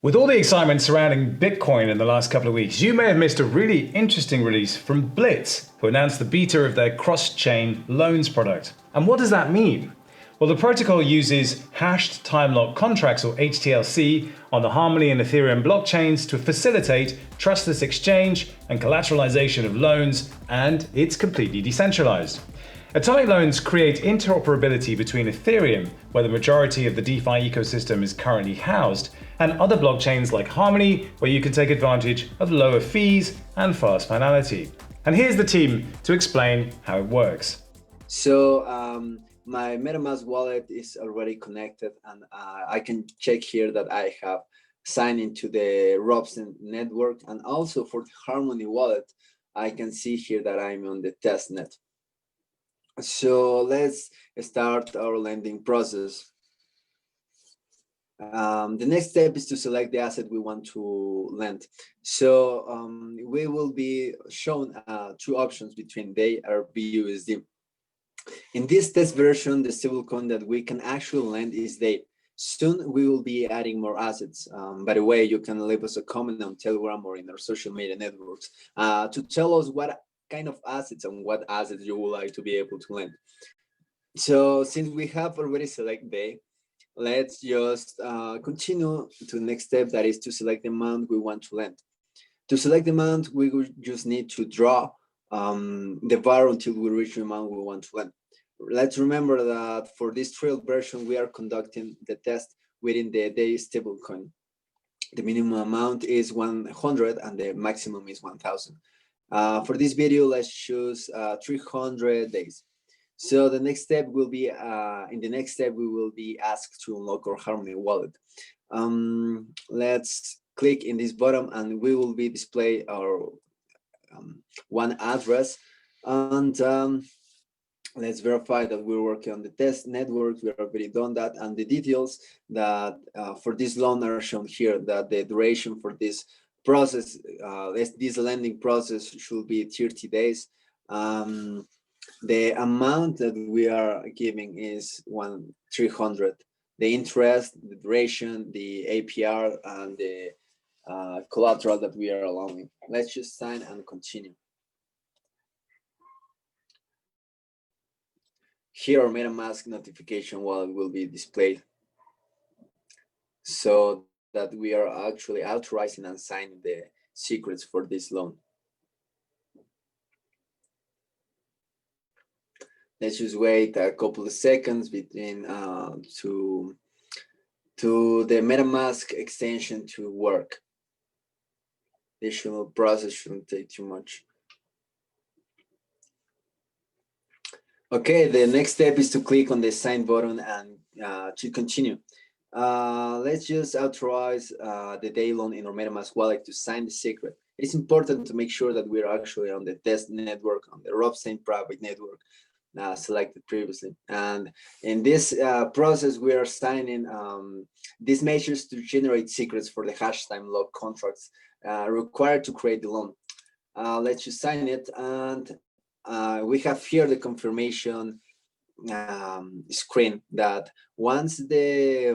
With all the excitement surrounding Bitcoin in the last couple of weeks, you may have missed a really interesting release from Blits, who announced the beta of their cross-chain loans product. And what does that mean? Well, the protocol uses hashed time-locked contracts, or HTLC, on the Harmony and Ethereum blockchains to facilitate trustless exchange and collateralization of loans, and it's completely decentralized. Atomic loans create interoperability between Ethereum, where the majority of the DeFi ecosystem is currently housed, and other blockchains like Harmony, where you can take advantage of lower fees and fast finality. And here's the team to explain how it works. So my MetaMask wallet is already connected, and I can check here that I have signed into the Robson network, and also for the Harmony wallet, I can see here that I'm on the testnet. So let's start our lending process. The next step is to select the asset we want to lend. So we will be shown two options between DAI or BUSD. In this test version, the stablecoin that we can actually lend is DAI. Soon we will be adding more assets. By the way, you can leave us a comment on Telegram or in our social media networks to tell us what kind of assets and what assets you would like to be able to lend. So since we have already selected DAI, let's just continue to the next step, that is to select the amount we want to lend. To select the amount, we will just need to draw the bar until we reach the amount we want to lend. Let's remember that for this trial version, we are conducting the test within the DAI stablecoin. The minimum amount is 100 and the maximum is 1000. For this video, let's choose 300 days. So the next step will be, in the next step, we will be asked to unlock our Harmony wallet. Let's click in this button and we will be display our one address. And let's verify that we're working on the test network. We already done that. And the details that for this loan are shown here, that the duration for this process, this lending process should be 30 days. The amount that we are giving is 300. The interest, the duration, the APR, and the collateral that we are allowing. Let's just sign and continue. Here, our MetaMask notification wallet will be displayed, so that we are actually authorizing and signing the secrets for this loan. Let's just wait a couple of seconds between to the MetaMask extension to work. The additional process shouldn't take too much. Okay, the next step is to click on the sign button and to continue. Let's just authorize the DAI loan in our MetaMask wallet to sign the secret. It's important to make sure that we're actually on the test network, on the Robson private network selected previously. And in this process, we are signing these measures to generate secrets for the hash time lock contracts required to create the loan. Let's just sign it, and we have here the confirmation screen that once the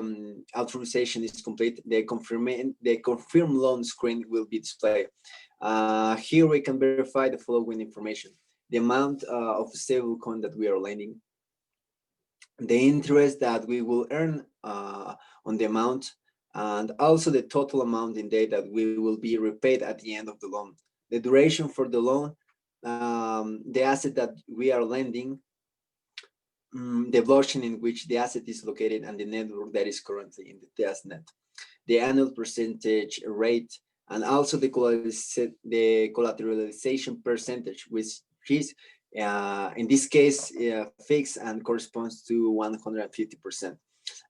authorization is complete, the confirm loan screen will be displayed. Here we can verify the following information: the amount of stablecoin that we are lending, the interest that we will earn on the amount, and also the total amount in DAI that we will be repaid at the end of the loan. The duration for the loan, the asset that we are lending, the blockchain in which the asset is located, and the network that is currently in the testnet, the annual percentage rate, and also the collateralization percentage, which is in this case fixed and corresponds to 150%.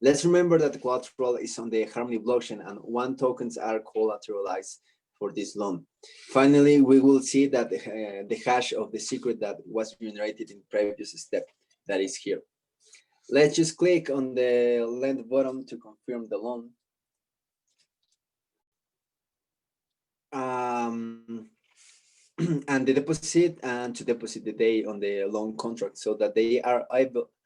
Let's remember that the collateral is on the Harmony blockchain, and 1 tokens are collateralized for this loan. Finally, we will see that the hash of the secret that was generated in previous step, that is here. Let's just click on the lend button to confirm the loan. And the deposit, and to deposit the DAI on the loan contract, so that they are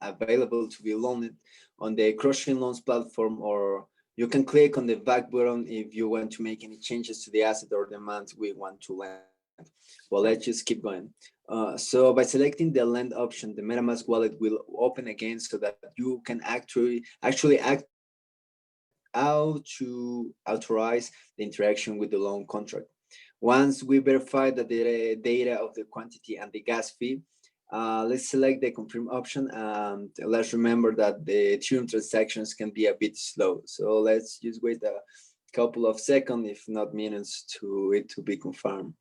available to be loaned on the cross-chain loans platform or You can click on the back button if you want to make any changes to the asset or the amount we want to lend. Well, let's just keep going. So by selecting the lend option, the MetaMask wallet will open again so that you can actually authorize the interaction with the loan contract. Once we verify that the data of the quantity and the gas fee, let's select the confirm option, and let's remember that the Ethereum transactions can be a bit slow. So let's just wait a couple of seconds, if not minutes, to it to be confirmed.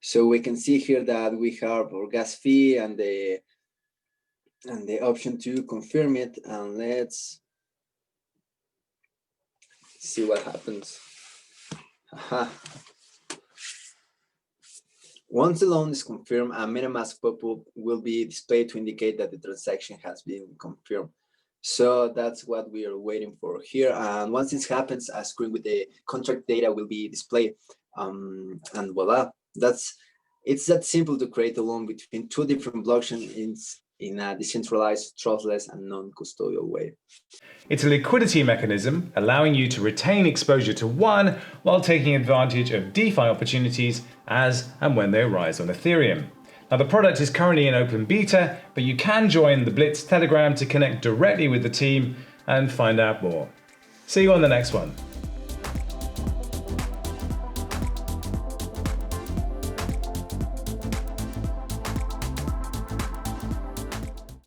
So we can see here that we have our gas fee and the option to confirm it, and let's see what happens. Aha. Once the loan is confirmed, a MetaMask pop-up will be displayed to indicate that the transaction has been confirmed. So that's what we are waiting for here. And once this happens, a screen with the contract data will be displayed. And voila, it's that simple to create a loan between two different blockchains in a decentralized, trustless, and non-custodial way. It's a liquidity mechanism allowing you to retain exposure to one while taking advantage of DeFi opportunities as and when they arise on Ethereum. Now, the product is currently in open beta, but you can join the Blits Telegram to connect directly with the team and find out more. See you on the next one.